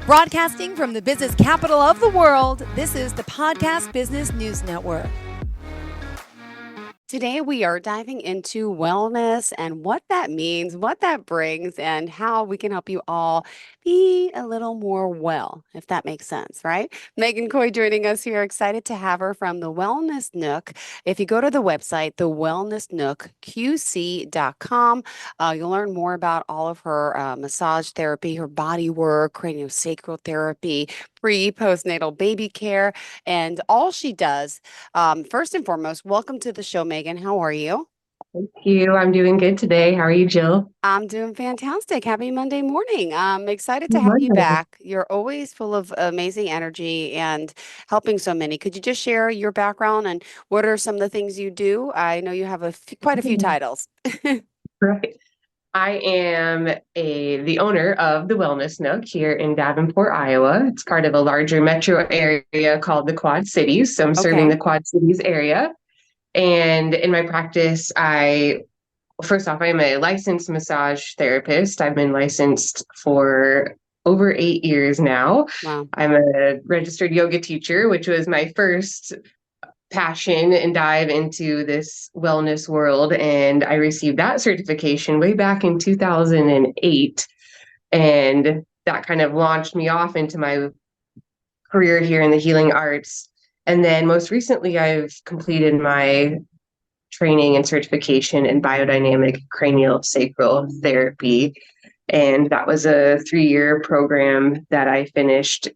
Broadcasting from the business capital of the world, this is the Podcast Business News Network. Today, we are diving into wellness and what that means, what that brings, and how we can help you all be a little more well, if that makes sense, right? Meagan Coy joining us here. Excited to have her from the Wellness Nook. If you go to the website, thewellnessnookqc.com, you'll learn more about all of her massage therapy, her body work, craniosacral therapy, postnatal baby care, and all she does. First and foremost, welcome to the show, Meagan. How are you? Thank you. I'm doing good today. How are you, Jill? I'm doing fantastic. Happy Monday morning. I'm excited to Good have you Monday. back. You're always full of amazing energy and helping so many. Could you just share your background and what are some of the things you do? I know you have quite a few titles. Right. I am the owner of the Wellness Nook here in Davenport, Iowa. It's part of a larger metro area called the Quad Cities. So I'm serving Okay. the Quad Cities area. And in my practice, first off, I'm a licensed massage therapist. I've been licensed for over 8 years now. Wow. I'm a registered yoga teacher, which was my first passion and dive into this wellness world. And I received that certification way back in 2008. And that kind of launched me off into my career here in the healing arts. And then most recently, I've completed my training and certification in biodynamic craniosacral therapy. And that was a 3-year program that I finished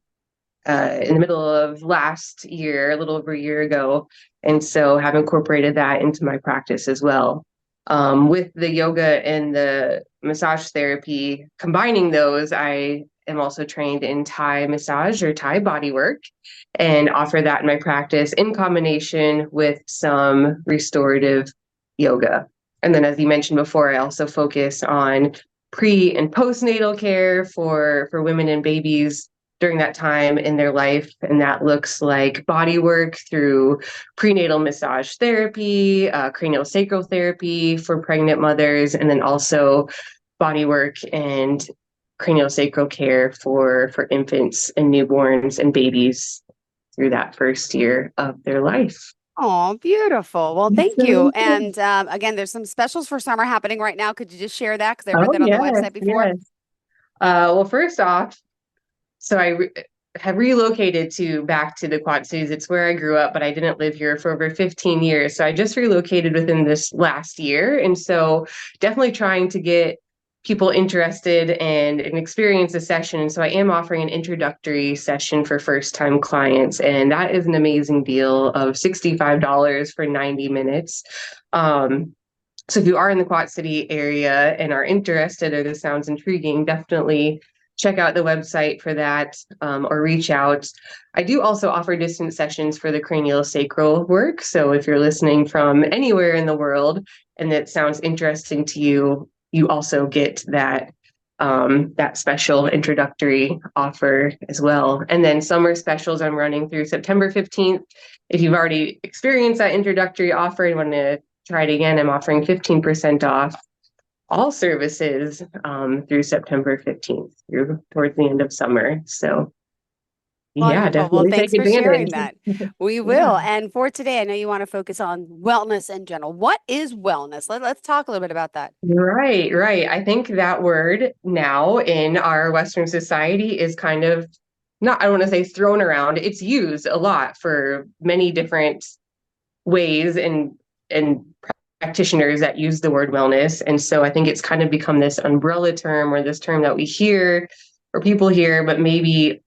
in the middle of last year, a little over a year ago. And so have incorporated that into my practice as well. With the yoga and the massage therapy, combining those, I am also trained in Thai massage or Thai body work and offer that in my practice in combination with some restorative yoga. And then, as you mentioned before, I also focus on pre and postnatal care for women and babies during that time in their life. And that looks like body work through prenatal massage therapy, craniosacral therapy for pregnant mothers, and then also body work and craniosacral care for infants and newborns and babies through that first year of their life. Oh, beautiful. Well, thank you. So, And again, there's some specials for summer happening right now. Could you just share that? Because I read oh, that on the yes, website before. yes. Well, first off, so have relocated back to the Quad Cities. It's where I grew up, but I didn't live here for over 15 years. So I just relocated within this last year. And so definitely trying to get people interested and experience a session. And so I am offering an introductory session for first-time clients. And that is an amazing deal of $65 for 90 minutes. So if you are in the Quad City area and are interested or this sounds intriguing, definitely check out the website for that or reach out. I do also offer distance sessions for the craniosacral work. So if you're listening from anywhere in the world and that sounds interesting to you, you also get that that special introductory offer as well. And then summer specials I'm running through September 15th. If you've already experienced that introductory offer and want to try it again, I'm offering 15% off all services through September 15th, through towards the end of summer. So yeah, Wonderful. Well, definitely take thanks for sharing advantage. that. We Yeah. will. And for today, I know you want to focus on wellness in general. What is wellness? Let's talk a little bit about that. Right, right. I think that word now in our Western society is kind of not, I don't want to say thrown around. It's used a lot for many different ways and practitioners that use the word wellness. And so I think it's kind of become this umbrella term or this term that we hear or people hear, but maybe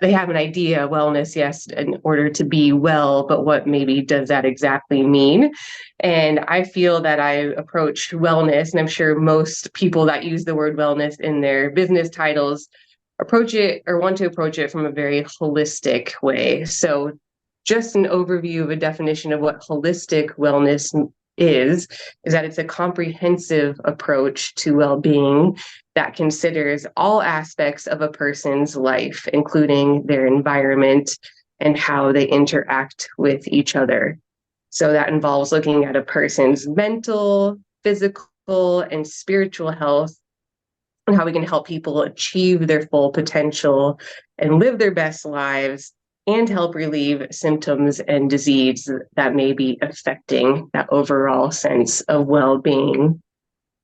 they have an idea wellness, yes, in order to be well, but what maybe does that exactly mean? And I feel that I approach wellness, and I'm sure most people that use the word wellness in their business titles approach it or want to approach it from a very holistic way. So just an overview of a definition of what holistic wellness is that it's a comprehensive approach to well-being that considers all aspects of a person's life, including their environment and how they interact with each other. So that involves looking at a person's mental, physical, and spiritual health, and how we can help people achieve their full potential and live their best lives, and help relieve symptoms and disease that may be affecting that overall sense of well-being.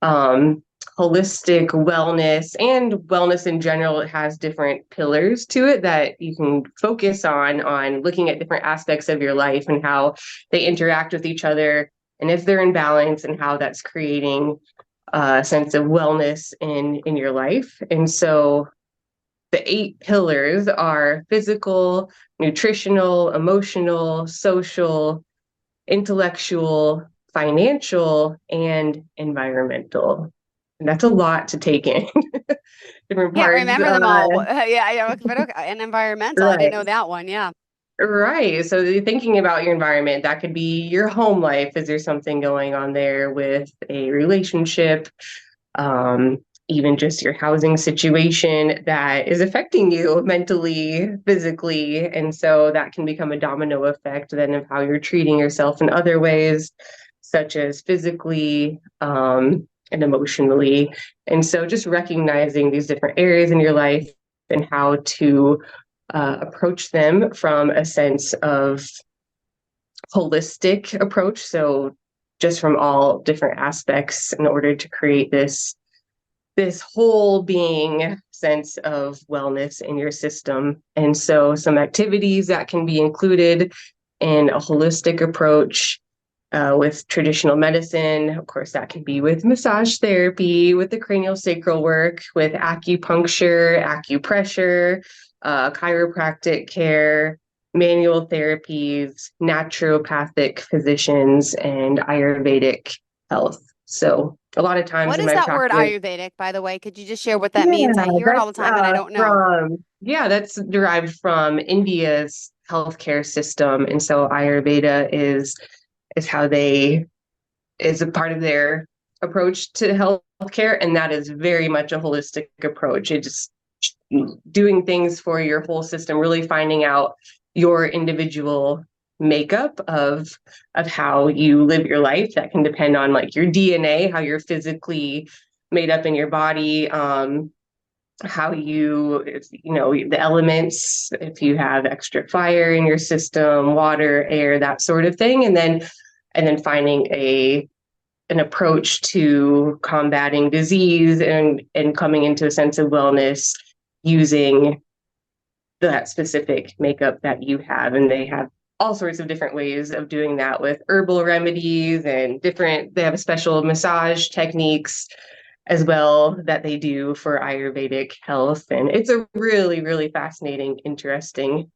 Holistic wellness and wellness in general, it has different pillars to it that you can focus on looking at different aspects of your life and how they interact with each other, and if they're in balance, and how that's creating a sense of wellness in your life. And so the 8 pillars are physical, nutritional, emotional, social, intellectual, financial, and environmental. And that's a lot to take in. Different Can't parts. remember them all. Yeah, but okay. And environmental, I didn't Right. know that one. Yeah. Right. So thinking about your environment, that could be your home life. Is there something going on there with a relationship? Even just your housing situation that is affecting you mentally, physically. And so that can become a domino effect then of how you're treating yourself in other ways, such as physically, and emotionally. And so just recognizing these different areas in your life and how to approach them from a sense of holistic approach. So just from all different aspects in order to create this whole being sense of wellness in your system. And so some activities that can be included in a holistic approach with traditional medicine, of course, that can be with massage therapy, with the craniosacral work, with acupuncture, acupressure, chiropractic care, manual therapies, naturopathic physicians, and Ayurvedic health. So a lot of times What in is my that word practice, Ayurvedic, by the way? Could you just share what that means? I hear it all the time and I don't know. that's derived from India's healthcare system. And so Ayurveda is how they is a part of their approach to healthcare. And that is very much a holistic approach. It's doing things for your whole system, really finding out your individual makeup of how you live your life. That can depend on like your DNA, how you're physically made up in your body, how the elements, if you have extra fire in your system, water, air, that sort of thing. And then finding an approach to combating disease and coming into a sense of wellness using that specific makeup that you have. And they have all sorts of different ways of doing that with herbal remedies and they have special massage techniques as well that they do for Ayurvedic health. And it's a really, really fascinating, interesting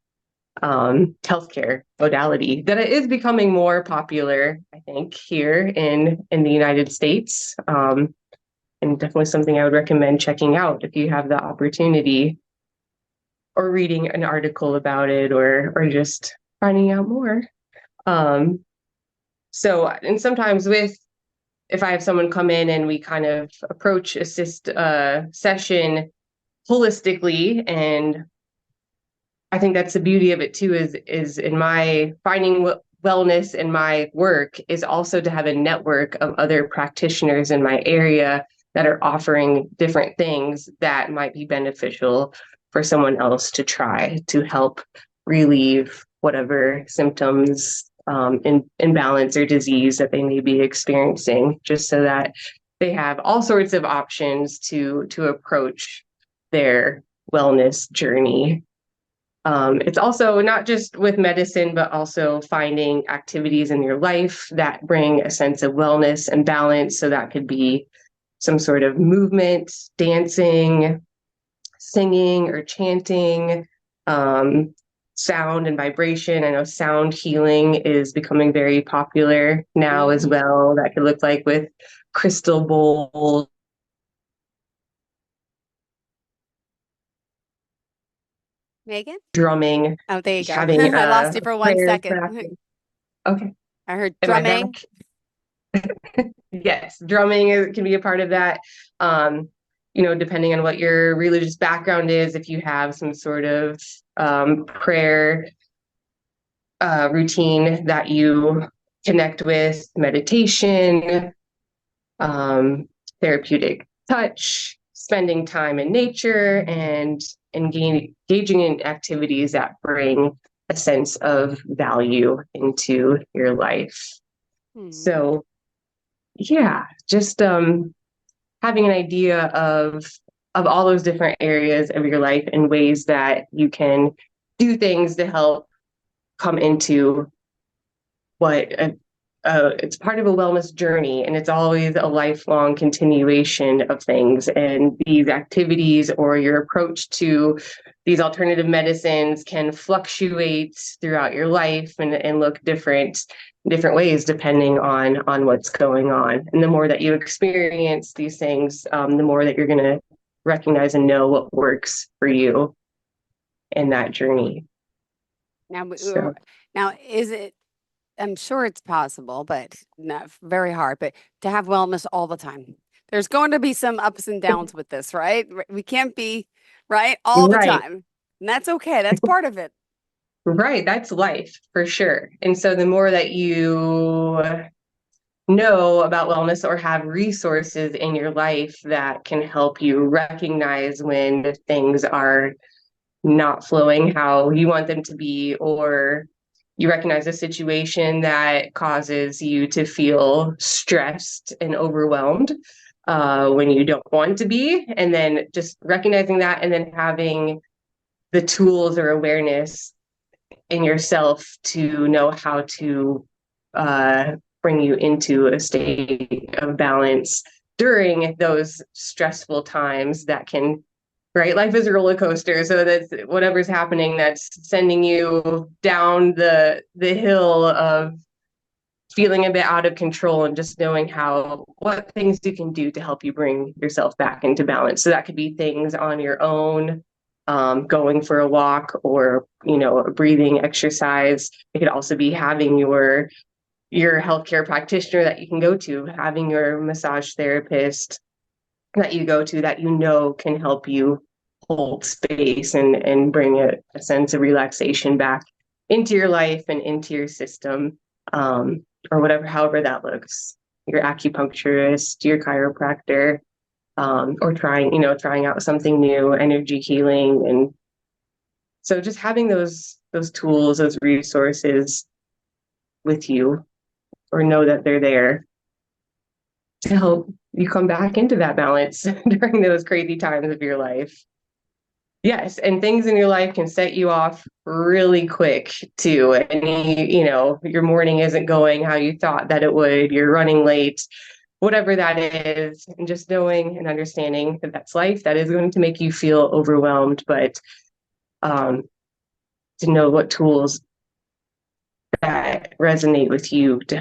healthcare modality that is becoming more popular, I think, here in the United States. And definitely something I would recommend checking out if you have the opportunity, or reading an article about it, or just finding out more. So, and sometimes if I have someone come in and we kind of approach a session holistically, and I think that's the beauty of it too, is in my finding wellness in my work is also to have a network of other practitioners in my area that are offering different things that might be beneficial for someone else to try to help relieve whatever symptoms, imbalance or disease that they may be experiencing, just so that they have all sorts of options to approach their wellness journey. It's also not just with medicine, but also finding activities in your life that bring a sense of wellness and balance. So that could be some sort of movement, dancing, singing or chanting, sound and vibration. I know sound healing is becoming very popular now as well. That could look like with crystal bowls. Megan? Drumming, Oh, there you go. having I lost you for 1 prayer second. practice. Okay. I heard Am I back? drumming. Yes, drumming can be a part of that. Depending on what your religious background is, if you have some sort of prayer routine that you connect with, meditation, therapeutic touch, spending time in nature and engaging in activities that bring a sense of value into your life. So yeah, just having an idea of all those different areas of your life and ways that you can do things to help come into what it's part of a wellness journey, and it's always a lifelong continuation of things. And these activities or your approach to these alternative medicines can fluctuate throughout your life and look different ways depending on what's going on. And the more that you experience these things, the more that you're going to recognize and know what works for you in that journey. Now, So. now is it, I'm sure it's possible, but not very hard, but to have wellness all the time. There's going to be some ups and downs with this, right? We can't be right all the Right. time. And that's okay. That's part of it. Right. That's life for sure. And so the more that you know about wellness or have resources in your life that can help you recognize when things are not flowing how you want them to be, or you recognize a situation that causes you to feel stressed and overwhelmed when you don't want to be, and then just recognizing that and then having the tools or awareness in yourself to know how to bring you into a state of balance during those stressful times that can, right? Life is a roller coaster. So that's whatever's happening that's sending you down the hill of feeling a bit out of control, and just knowing what things you can do to help you bring yourself back into balance. So that could be things on your own, going for a walk, or, a breathing exercise. It could also be having your healthcare practitioner that you can go to, having your massage therapist that you go to that can help you hold space and bring a sense of relaxation back into your life and into your system, or however that looks. Your acupuncturist, your chiropractor, or trying out something new, energy healing. And so just having those tools, those resources with you, or know that they're there to help you come back into that balance during those crazy times of your life. Yes, and things in your life can set you off really quick too. And your morning isn't going how you thought that it would, you're running late, whatever that is. And just knowing and understanding that that's life, that is going to make you feel overwhelmed, but to know what tools that resonate with you to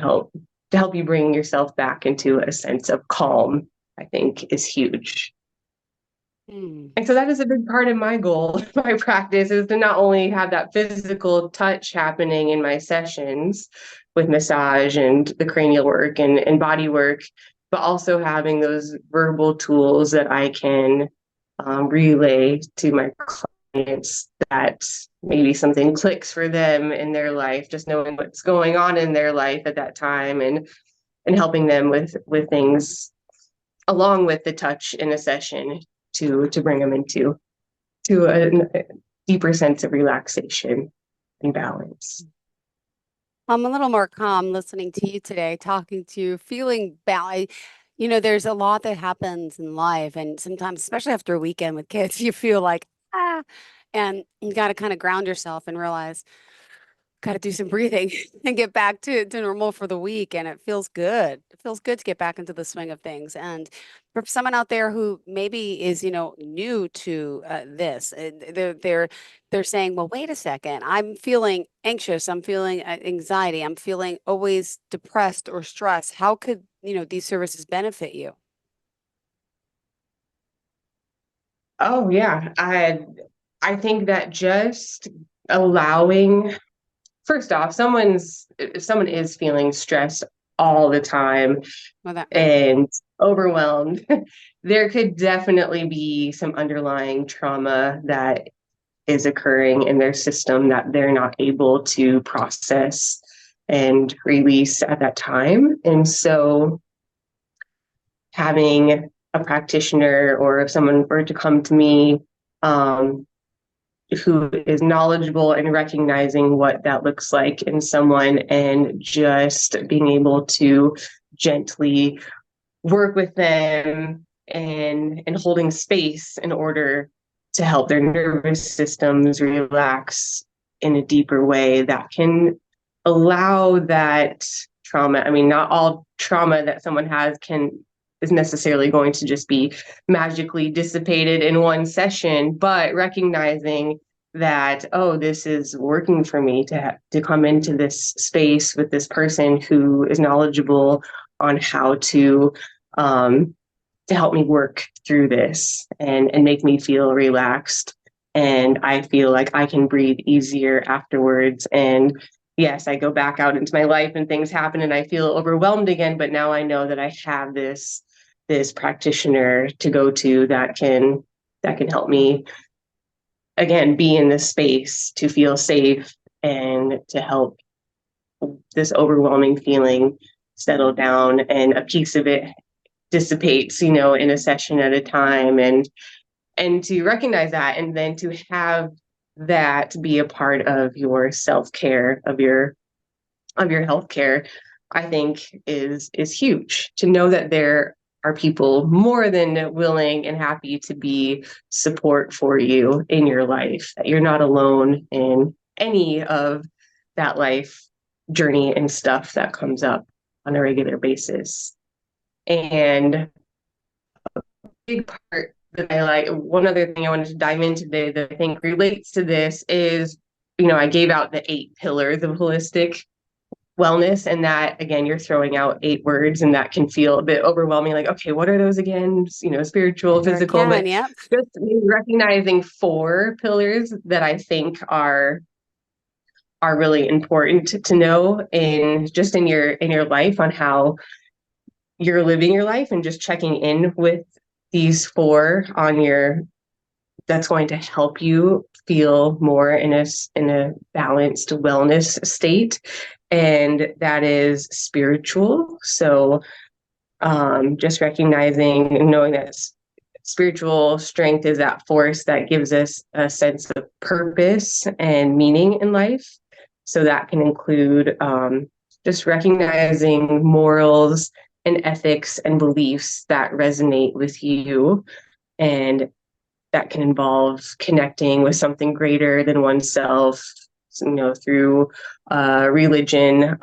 help you bring yourself back into a sense of calm, I think is huge. And so that is a big part of my goal, my practice, is to not only have that physical touch happening in my sessions with massage and the cranial work and body work, but also having those verbal tools that I can relay to my clients, that maybe something clicks for them in their life, just knowing what's going on in their life at that time, and helping them with things along with the touch in a session to bring them into a deeper sense of relaxation and balance. I'm a little more calm listening to you today, talking to you, feeling balanced. There's a lot that happens in life, and sometimes, especially after a weekend with kids, you feel like, and you got to kind of ground yourself and realize, got to do some breathing and get back to normal for the week. And it feels good. It feels good to get back into the swing of things. And for someone out there who maybe is, new to this, they're saying, well, wait a second, I'm feeling anxious. I'm feeling anxiety. I'm feeling always depressed or stressed. How could, these services benefit you? Oh yeah. I think that just allowing, first off, if someone is feeling stressed all the time and overwhelmed, there could definitely be some underlying trauma that is occurring in their system that they're not able to process and release at that time. And so having a practitioner, or if someone were to come to me who is knowledgeable and recognizing what that looks like in someone, and just being able to gently work with them and holding space in order to help their nervous systems relax in a deeper way that can allow that trauma. I mean, not all trauma that someone has is necessarily going to just be magically dissipated in one session, but recognizing that, oh, this is working for me to come into this space with this person who is knowledgeable on how to help me work through this and make me feel relaxed. And I feel like I can breathe easier afterwards. And yes, I go back out into my life and things happen and I feel overwhelmed again. But now I know that I have this practitioner to go to that can help me again be in this space to feel safe and to help this overwhelming feeling settle down, and a piece of it dissipates, in a session at a time, and to recognize that, and then to have that be a part of your self-care, of your healthcare, I think is huge. To know that there are people more than willing and happy to be support for you in your life, that you're not alone in any of that life journey and stuff that comes up on a regular basis. And a big part that I like, one other thing I wanted to dive into today that I think relates to this is, I gave out the 8 pillars of holistic wellness, and that, again, you're throwing out 8 words, and that can feel a bit overwhelming. Like, okay, what are those again? Spiritual, physical, but Yep. just recognizing 4 pillars that I think are really important to know in your life, on how you're living your life, and just checking in with these 4 that's going to help you feel more in a balanced wellness state. And that is spiritual. So just recognizing and knowing that spiritual strength is that force that gives us a sense of purpose and meaning in life. So that can include just recognizing morals and ethics and beliefs that resonate with you, and that can involve connecting with something greater than oneself, through religion,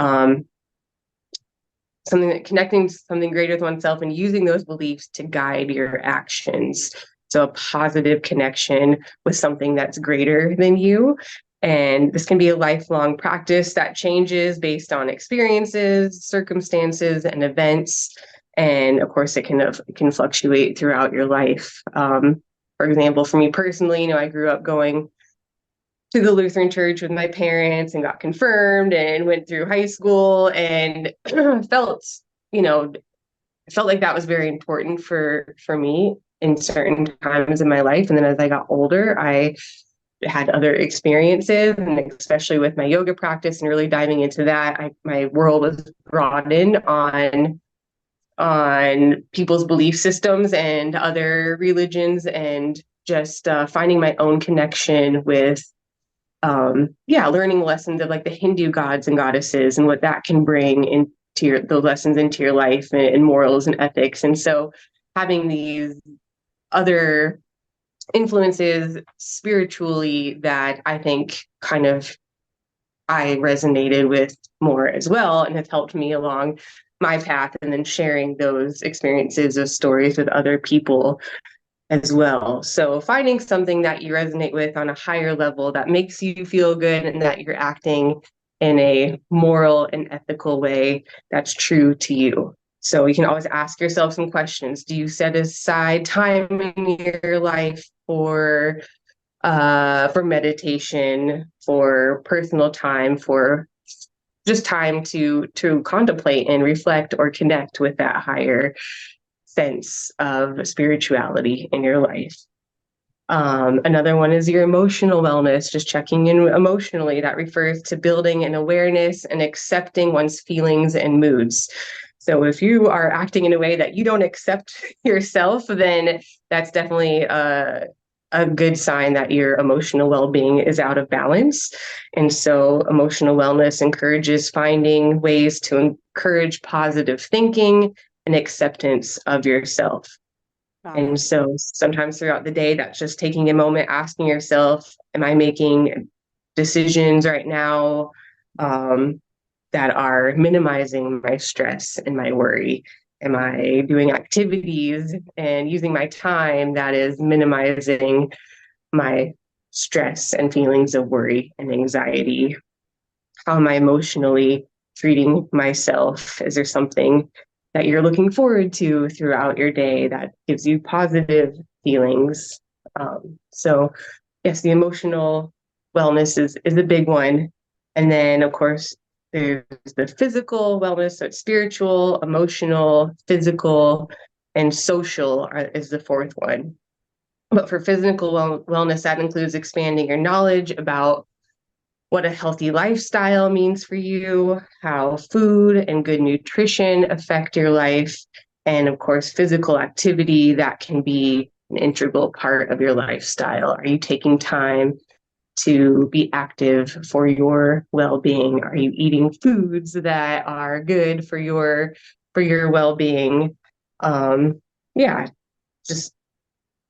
connecting to something greater than oneself, and using those beliefs to guide your actions. So a positive connection with something that's greater than you. And this can be a lifelong practice that changes based on experiences, circumstances, and events. And of course, it can fluctuate throughout your life. For example, for me personally, I grew up going to the Lutheran church with my parents and got confirmed and went through high school, and felt like that was very important for me in certain times in my life. And then as I got older, I had other experiences, and especially with my yoga practice and really diving into that, my world was broadened on people's belief systems and other religions, and just finding my own connection with learning lessons of like the Hindu gods and goddesses, and what that can bring into the lessons into your life, and morals and ethics. And so having these other influences spiritually that I think kind of I resonated with more as well, and has helped me along my path, and then sharing those experiences, those stories with other people as well. So finding something that you resonate with on a higher level that makes you feel good, and that you're acting in a moral and ethical way that's true to you. So you can always ask yourself some questions. Do you set aside time in your life for meditation, for personal time, for just time to contemplate and reflect or connect with that higher sense of spirituality in your life? Another one is your emotional wellness, just checking in emotionally. That refers to building an awareness and accepting one's feelings and moods. So if you are acting in a way that you don't accept yourself, then that's definitely a good sign that your emotional well-being is out of balance. And so emotional wellness encourages finding ways to encourage positive thinking and acceptance of yourself. Got And it. so sometimes throughout the day, that's just taking a moment, asking yourself, am I making decisions right now that are minimizing my stress and my worry? Am I doing activities and using my time that is minimizing my stress and feelings of worry and anxiety? How am I emotionally treating myself? Is there something that you're looking forward to throughout your day that gives you positive feelings? So, yes, the emotional wellness is a big one. And then, of course, there's the physical wellness, so it's spiritual, emotional, physical, and social is the fourth one. But for physical wellness, that includes expanding your knowledge about what a healthy lifestyle means for you, how food and good nutrition affect your life, and of course, physical activity that can be an integral part of your lifestyle. Are you taking time to be active for your well-being? Are you eating foods that are good for your well-being? Yeah, just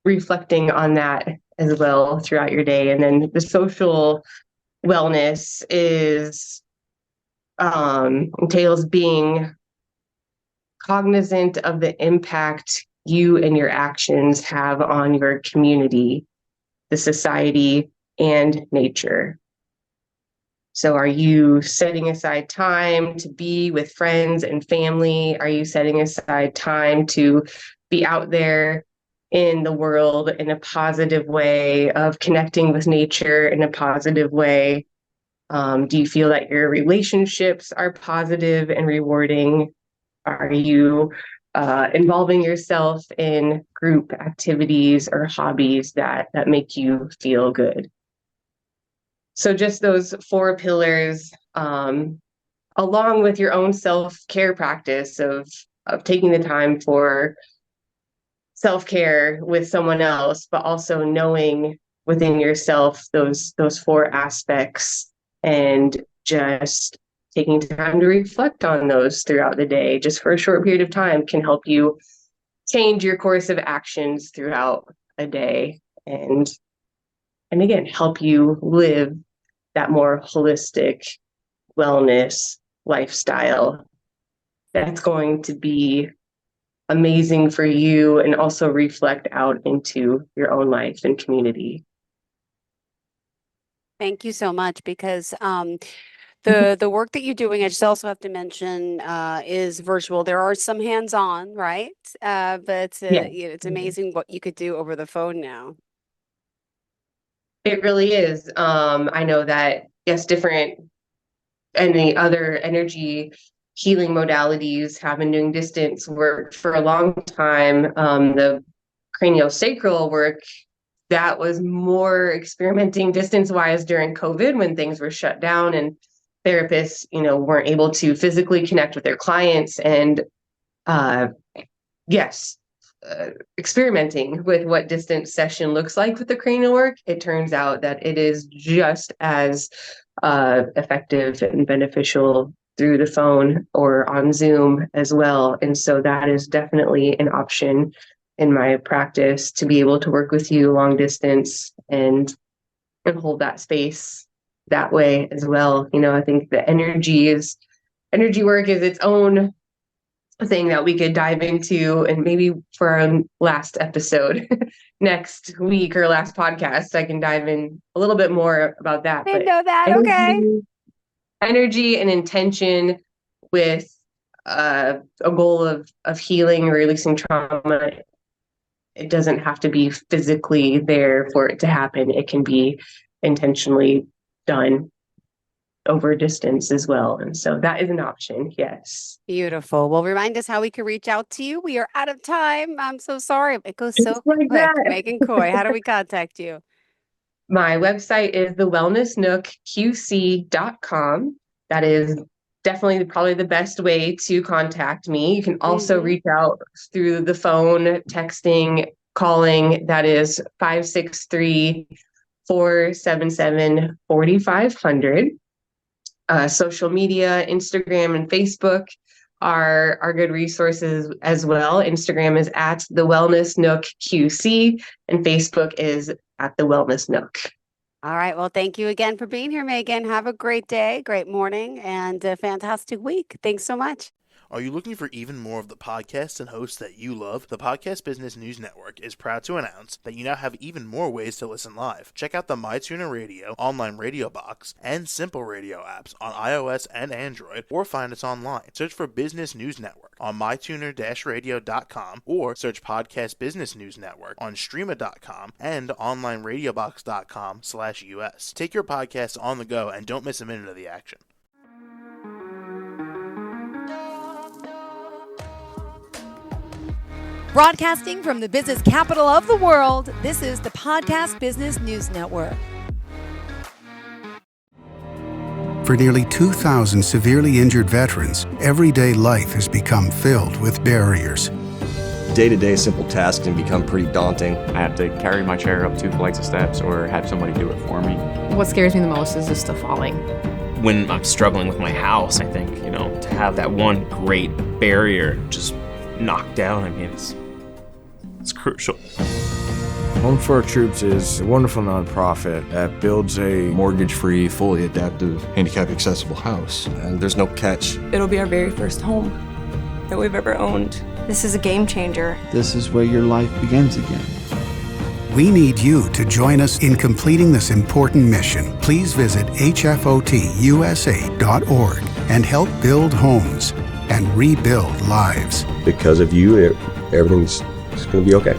reflecting on that as well throughout your day. And then the social wellness is entails being cognizant of the impact you and your actions have on your community, the society, and nature. So are you setting aside time to be with friends and family? Are you setting aside time to be out there in the world in a positive way, of connecting with nature in a positive way? Do you feel that your relationships are positive and rewarding? Are you involving yourself in group activities or hobbies that make you feel good? So just those four pillars, along with your own self-care practice of taking the time for self-care with someone else, but also knowing within yourself those four aspects, and just taking time to reflect on those throughout the day, just for a short period of time, can help you change your course of actions throughout a day, and again, help you live that more holistic wellness lifestyle that's going to be amazing for you and also reflect out into your own life and community. Thank you so much, because the work that you're doing, I just also have to mention, is virtual. There are some hands-on, right? But Yeah, it's amazing what you could do over the phone now. it really is. I know that, yes, different and the other energy healing modalities have been doing distance work for a long time. The craniosacral work, that was more experimenting distance wise during COVID, when things were shut down and therapists, weren't able to physically connect with their clients. And uh, yes, experimenting with what distance session looks like with the cranial work, it turns out that it is just as effective and beneficial through the phone or on Zoom as well. And so that is definitely an option in my practice, to be able to work with you long distance and hold that space that way as well. I think the energy work is its own thing that we could dive into, and maybe for our last episode next week, or last podcast, I can dive in a little bit more about that. Didn't But know that. Okay. energy and intention with a goal of healing or releasing trauma, it doesn't have to be physically there for it to happen. It can be intentionally done over distance as well. And so that is an option. Yes. Beautiful. Well, remind us how we can reach out to you. We are out of time. I'm so sorry. It goes Just so like quick. that. Meagan Coy, how do we contact you? My website is thewellnessnookqc.com. That is definitely probably the best way to contact me. You can also reach out through the phone, texting, calling. That is 563-477-4500. Social media, Instagram and Facebook are good resources as well. Instagram is at the Wellness Nook QC, and Facebook is at the Wellness Nook. All right. Well, thank you again for being here, Meagan. Have a great day, great morning, and a fantastic week. Thanks so much. Are you looking for even more of the podcasts and hosts that you love? The Podcast Business News Network is proud to announce that you now have even more ways to listen live. Check out the MyTuner Radio, online radio box, and Simple Radio apps on iOS and Android, or find us online. Search for Business News Network on mytuner-radio.com, or search Podcast Business News Network on streama.com and onlineradiobox.com/US. Take your podcast on the go and don't miss a minute of the action. Broadcasting from the business capital of the world, this is the Podcast Business News Network. For nearly 2,000 severely injured veterans, everyday life has become filled with barriers. Day-to-day simple tasks can become pretty daunting. I have to carry my chair up 2 flights of steps or have somebody do it for me. What scares me the most is just the falling. When I'm struggling with my house, I think, to have that one great barrier just knocked down, it's crucial. Home for Our Troops is a wonderful nonprofit that builds a Mortgage-free, fully adaptive, handicap-accessible house. And there's no catch. It'll be our very first home that we've ever owned. This is a game changer. This is where your life begins again. We need you to join us in completing this important mission. Please visit hfotusa.org and help build homes and rebuild lives. Because of you, everything's going to be okay.